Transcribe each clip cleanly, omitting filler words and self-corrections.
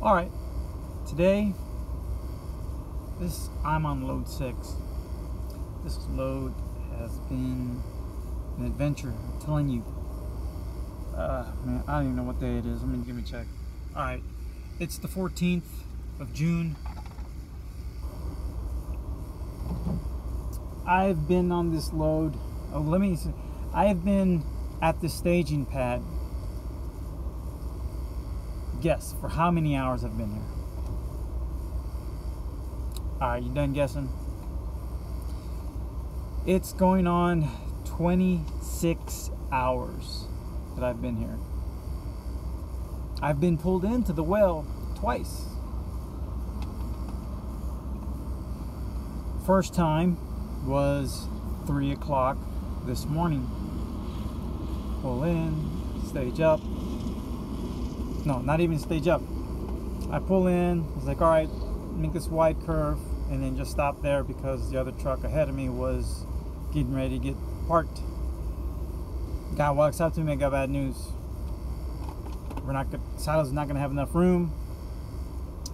All right, today I'm on load 6. This load has been an adventure, I'm telling you. Man, I don't even know what day it is. Give me a check. All right, it's the 14th of June. I've been on this load. I have been at the staging pad. Guess for how many hours I've been here. Alright, you done guessing? It's going on 26 hours that I've been here. I've been pulled into the well twice. First time was 3 o'clock this morning. Pull in, stage up. No, not even stage up. I pull in, I was like, all right, make this wide curve, and then just stop there because the other truck ahead of me was getting ready to get parked. Guy walks up to me, I got bad news. Silo's not gonna have enough room,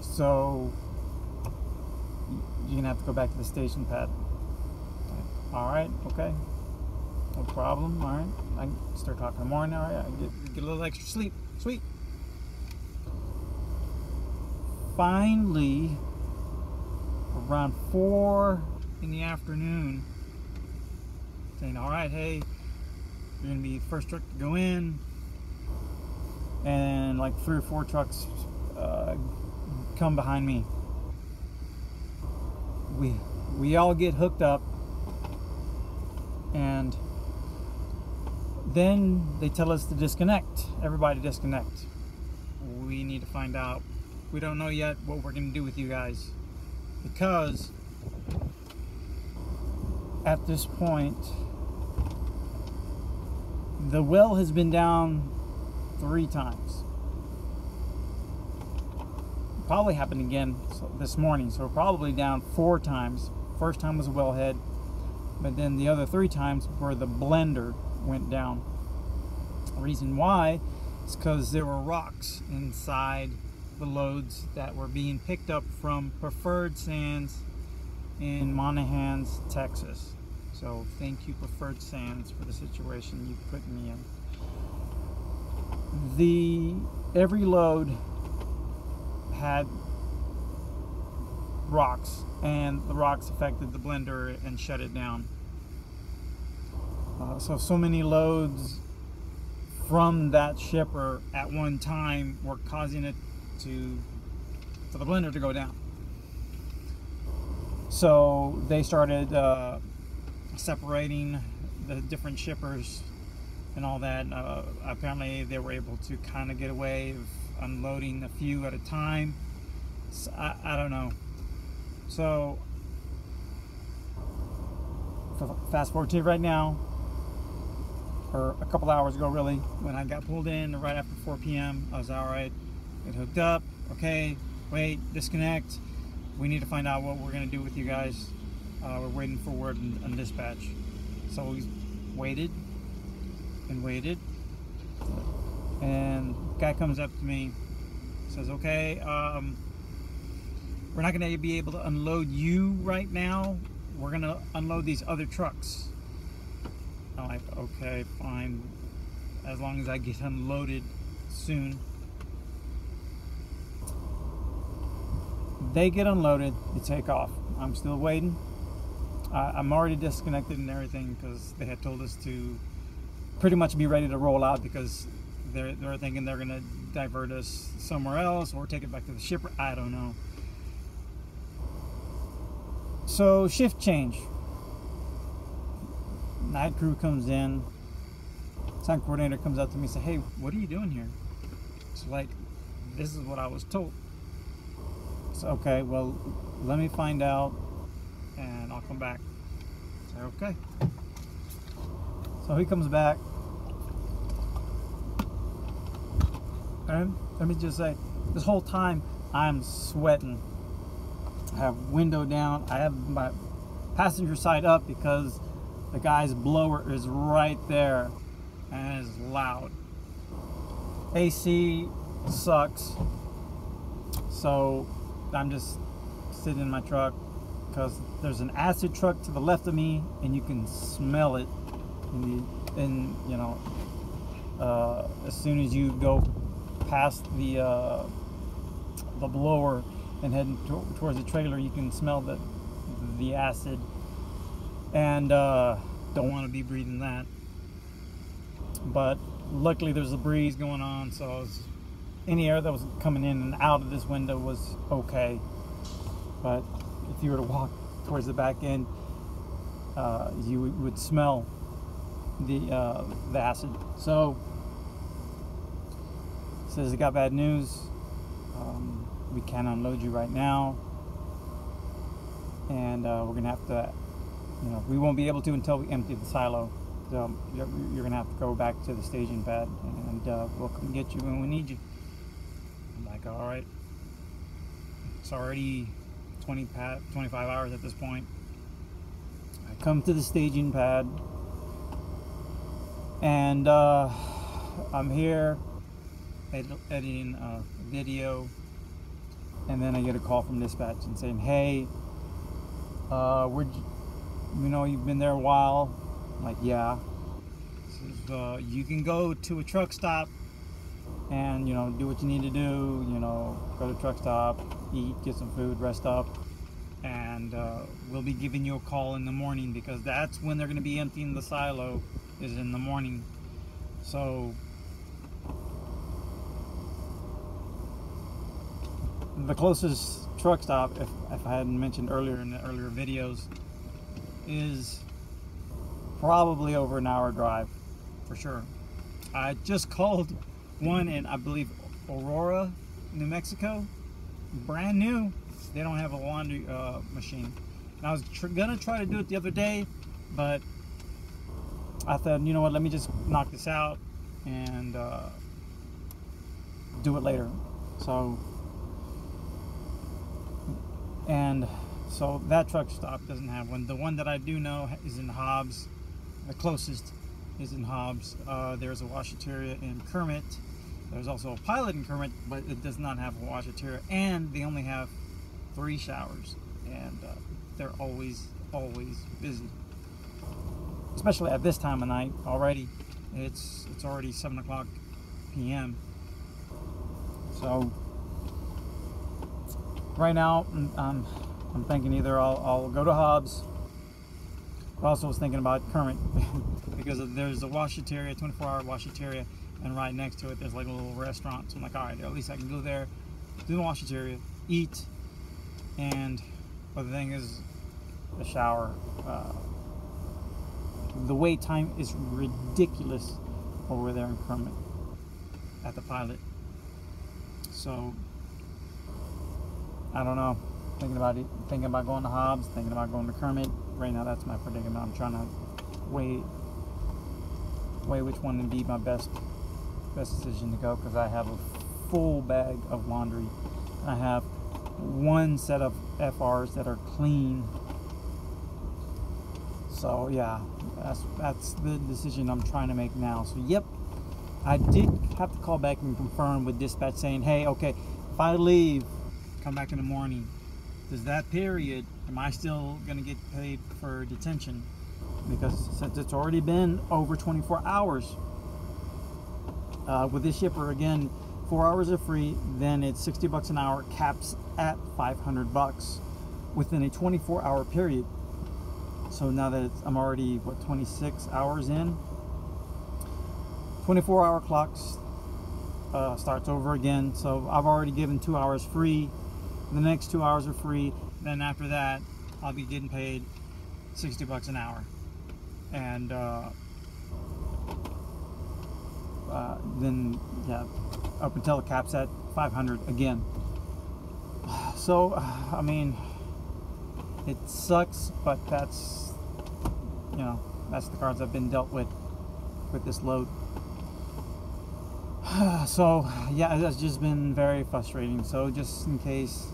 so you're gonna have to go back to the station pad. All right, okay, no problem. All right, I can start talking in the morning. All right, I can get a little extra sleep. Sweet. Finally, around 4 in the afternoon, saying, all right, hey, you're gonna be the first truck to go in, and like 3 or 4 trucks come behind me. We all get hooked up, and then they tell us to disconnect. Everybody disconnect. We need to find out. We don't know yet what we're going to do with you guys, because at this point the well has been down 3 times. Probably happened again this morning, so we're probably down 4 times. First time was a wellhead, but then the other 3 times where the blender went down. The reason why is because there were rocks inside the loads that were being picked up from Preferred Sands in Monahans, Texas. So thank you, Preferred Sands, for the situation you put me in. Every load had rocks, and the rocks affected the blender and shut it down. So many loads from that shipper at one time were causing it for the blender to go down. So they started separating the different shippers and all that. Apparently they were able to kind of get away with unloading a few at a time. So I don't know. So fast forward to right now, or a couple hours ago really, when I got pulled in right after 4 p.m. I was all right. Get hooked up. Okay, wait, disconnect. We need to find out what we're gonna do with you guys. We're waiting for word on dispatch. So we waited and waited, and guy comes up to me, says, okay, we're not gonna be able to unload you right now. We're gonna unload these other trucks. I'm like, okay, fine, as long as I get unloaded soon. They get unloaded, they take off. I'm still waiting. I'm already disconnected and everything because they had told us to pretty much be ready to roll out, because they're thinking they're gonna divert us somewhere else or take it back to the shipper. I don't know. So shift change. Night crew comes in. Site coordinator comes up to me and says, hey, what are you doing here? It's like, this is what I was told. So, okay, well, let me find out and I'll come back. So, okay. So he comes back. And let me just say, this whole time I'm sweating. I have window down. I have my passenger side up because the guy's blower is right there and it's loud. AC sucks. So I'm just sitting in my truck because there's an acid truck to the left of me, and you can smell it. And you know, as soon as you go past the blower and heading towards the trailer, you can smell the acid, and don't want to be breathing that. But luckily there's a breeze going on, so any air that was coming in and out of this window was okay. But if you were to walk towards the back end, you would smell the acid. So it says it got bad news. We can't unload you right now, and we're gonna have to, you know, we won't be able to until we empty the silo. So you're gonna have to go back to the staging pad, and we'll come get you when we need you. I'm like, all right. It's already 25 hours at this point. I come to the staging pad, and I'm here editing a video, and then I get a call from dispatch and saying, hey, we know you've been there a while. I'm like, yeah. Says, you can go to a truck stop and, you know, do what you need to do. You know, go to a truck stop, eat, get some food, rest up, and we'll be giving you a call in the morning, because that's when they're going to be emptying the silo, is in the morning. So the closest truck stop, if I hadn't mentioned earlier in the earlier videos, is probably over an hour drive for sure. I just called one in, I believe, Aurora, New Mexico. Brand new. They don't have a laundry machine. And I was gonna try to do it the other day, but I thought, you know what, let me just knock this out and do it later. So that truck stop doesn't have one. The one that I do know is in Hobbs. The closest is in Hobbs. There's a washateria in Kermit. There's also a Pilot in Kermit, but it does not have a washateria, and they only have 3 showers, and they're always busy, especially at this time of night. Already it's already 7:00 p.m. So right now I'm thinking either I'll go to Hobbs. I also was thinking about Kermit because there's a washateria, 24-hour washateria, and right next to it there's like a little restaurant. So I'm like, all right, at least I can go there, do the washateria, eat, and but the thing is, the shower. The wait time is ridiculous over there in Kermit at the Pilot. So I don't know. Thinking about it, thinking about going to Hobbs, thinking about going to Kermit. Right now, that's my predicament. I'm trying to weigh which one would be my best decision to go, because I have a full bag of laundry. I have one set of FRs that are clean. So yeah, that's the decision I'm trying to make now. So yep, I did have to call back and confirm with dispatch saying, hey, okay, if I leave, come back in the morning, does that period, am I still going to get paid for detention? Because since it's already been over 24 hours, with this shipper, again, 4 hours are free, then it's $60 an hour, caps at $500 within a 24-hour period. So now that I'm already, what, 26 hours in, 24-hour clocks starts over again. So I've already given 2 hours free. The next 2 hours are free. Then after that, I'll be getting paid $60 an hour. And then, yeah, up until it caps at 500 again. So, I mean, it sucks, but that's, you know, that's the cards I've been dealt with this load. So, yeah, it's just been very frustrating. So, just in case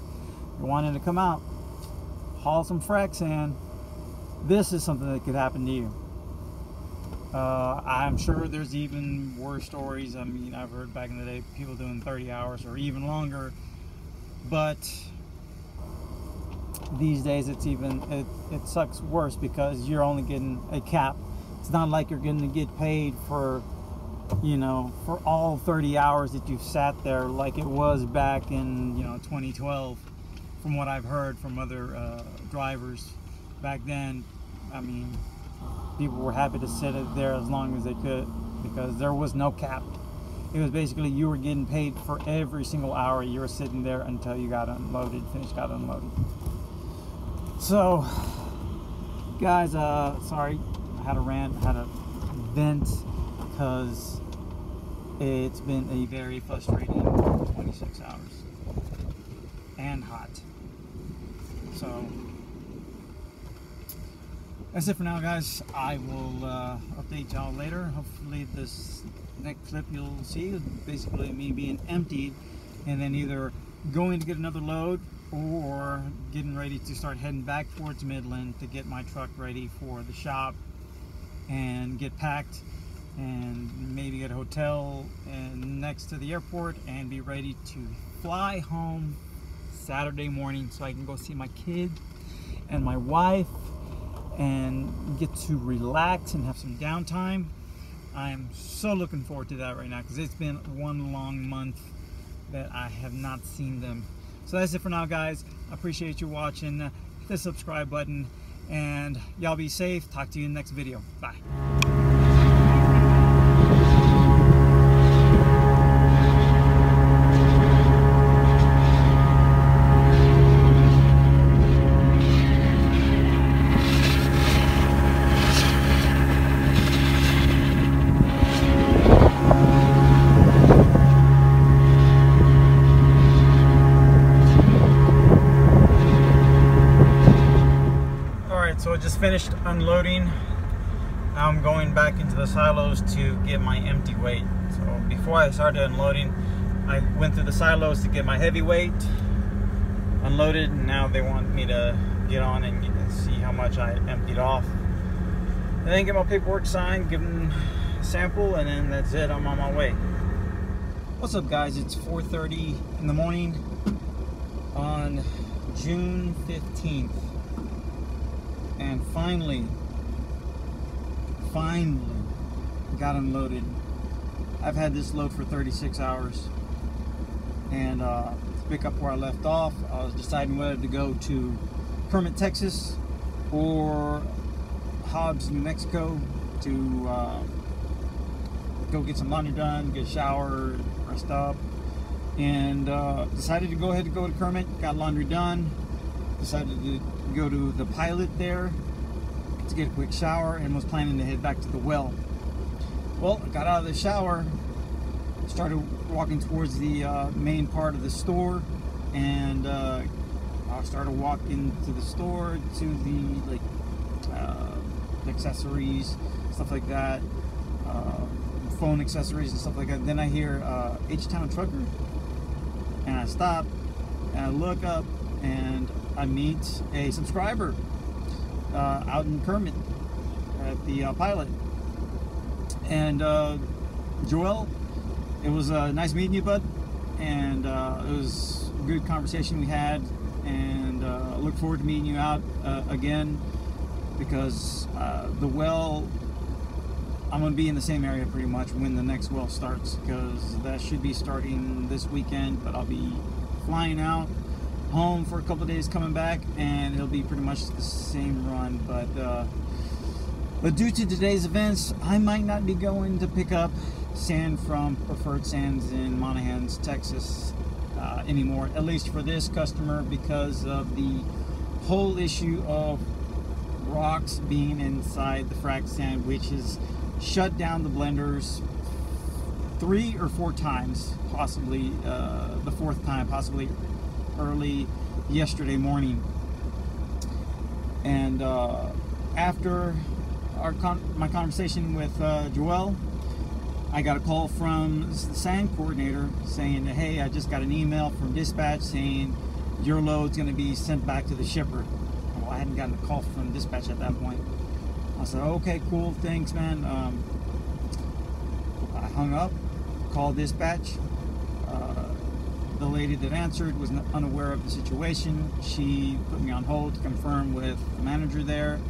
you're wanting to come out, haul some frac sand, this is something that could happen to you. I'm sure there's even worse stories. I mean, I've heard back in the day people doing 30 hours or even longer. But these days it sucks worse because you're only getting a cap. It's not like you're going to get paid for, you know, for all 30 hours that you've sat there like it was back in, you know, 2012. From what I've heard from other drivers back then, I mean, people were happy to sit there as long as they could because there was no cap. It was basically you were getting paid for every single hour you were sitting there until you got unloaded, got unloaded. So, guys, sorry, I had a rant, had a vent, because it's been a very frustrating 26 hours and hot. So, that's it for now, guys. I will update y'all later. Hopefully this next clip you'll see is basically me being emptied and then either going to get another load or getting ready to start heading back towards Midland to get my truck ready for the shop and get packed and maybe get a hotel and next to the airport and be ready to fly home Saturday morning so I can go see my kid and my wife and get to relax and have some downtime. I'm so looking forward to that right now because it's been one long month that I have not seen them. So that's it for now, guys. I appreciate you watching. Hit the subscribe button and y'all be safe. Talk to you in the next video. Bye. So I just finished unloading. Now I'm going back into the silos to get my empty weight. So before I started unloading, I went through the silos to get my heavy weight unloaded, and now they want me to get on and see how much I emptied off. And then get my paperwork signed, give them a sample, and then that's it. I'm on my way. What's up, guys? It's 4:30 in the morning on June 15th. And finally got unloaded. I've had this load for 36 hours. And to pick up where I left off, I was deciding whether to go to Kermit, Texas or Hobbs, New Mexico to go get some laundry done, get a shower, rest up. And decided to go ahead and go to Kermit, got laundry done. Decided to go to the pilot there to get a quick shower and was planning to head back to the well. Well, I got out of the shower, started walking towards the main part of the store, and I started walking to the store to the accessories, stuff like that, phone accessories and stuff like that. Then I hear H-Town Trucker, and I stop and I look up and I meet a subscriber out in Kermit at the pilot. And Joel, it was nice meeting you, bud. And it was a good conversation we had. And I look forward to meeting you out again, because the well, I'm going to be in the same area pretty much when the next well starts, because that should be starting this weekend. But I'll be flying out home for a couple of days, coming back, and it'll be pretty much the same run. But due to today's events, I might not be going to pick up sand from Preferred Sands in Monahans, Texas anymore, at least for this customer, because of the whole issue of rocks being inside the frac sand, which has shut down the blenders 3 or 4 times, possibly the 4th time, possibly early yesterday morning. And after my conversation with Joel, I got a call from the sand coordinator saying, hey, I just got an email from dispatch saying your load's going to be sent back to the shipper. Well, I hadn't gotten a call from dispatch at that point. I said, okay, cool, thanks, man. I hung up, called dispatch. The lady that answered was unaware of the situation. She put me on hold to confirm with the manager there.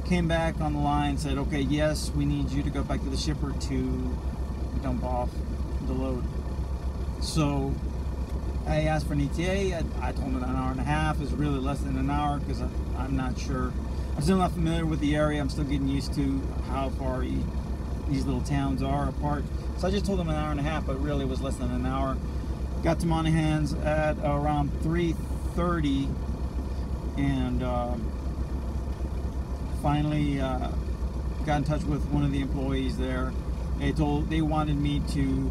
Came back on the line, said, okay, yes, we need you to go back to the shipper to dump off the load. So I asked for an ETA. I told him an hour and a half. It's really less than an hour because I'm not sure. I'm still not familiar with the area. I'm still getting used to how far these little towns are apart. So I just told him an hour and a half, but really it was less than an hour. Got to Monaghan's at around 3:30, and finally got in touch with one of the employees there. They wanted me to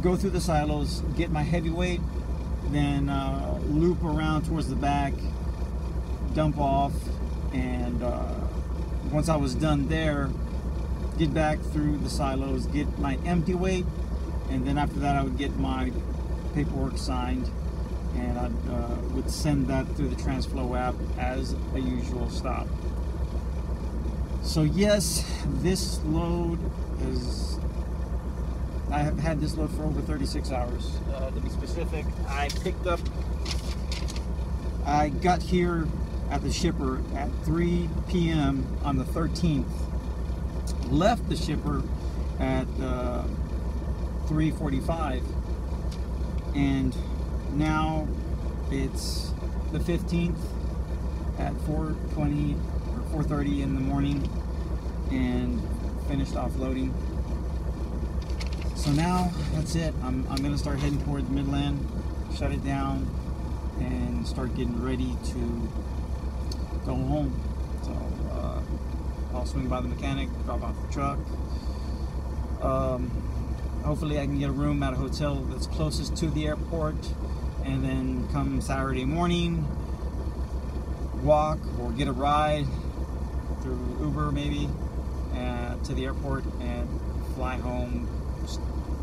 go through the silos, get my heavyweight, then loop around towards the back, dump off, and once I was done there, get back through the silos, get my empty weight, and then after that I would get my paperwork signed, and I would send that through the TransFlow app as a usual stop. So yes, this load is, I have had this load for over 36 hours. To be specific, I got here at the shipper at 3 p.m. on the 13th. Left the shipper at 3:45, and now it's the 15th at 4:20 or 4:30 in the morning, and finished offloading. So now that's it. I'm gonna start heading towards Midland, shut it down, and start getting ready to go home. So I'll swing by the mechanic, drop off the truck. Hopefully I can get a room at a hotel that's closest to the airport, and then come Saturday morning, walk or get a ride through Uber maybe to the airport and fly home.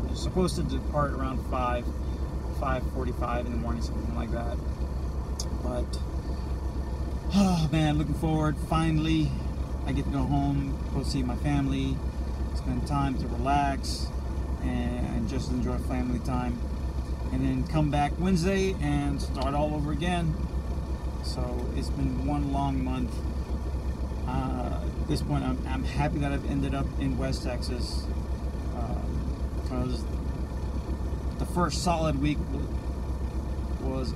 I'm supposed to depart around 5:45 in the morning, something like that. But oh man, looking forward. Finally I get to go home, go see my family, spend time to relax and just enjoy family time, and then come back Wednesday and start all over again. So it's been one long month. At this point I'm happy that I've ended up in West Texas, because the first solid week was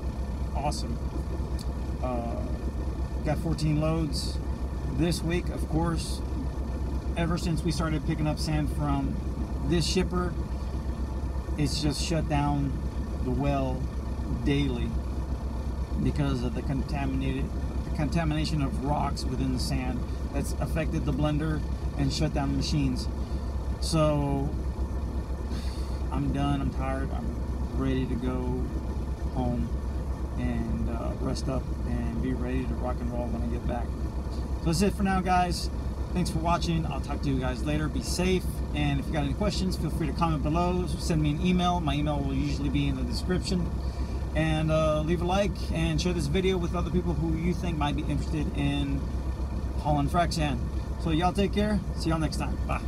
awesome. Got 14 loads this week, of course. Ever since we started picking up sand from this shipper, it's just shut down the well daily because of the contamination of rocks within the sand that's affected the blender and shut down the machines. So I'm done, I'm tired, I'm ready to go home and rest up and be ready to rock and roll when I get back. So that's it for now, guys. Thanks for watching. I'll talk to you guys later. Be safe, and if you got any questions, feel free to comment below. Send me an email. My email will usually be in the description. And leave a like and share this video with other people who you think might be interested in hauling frac sand. So y'all take care. See y'all next time. Bye.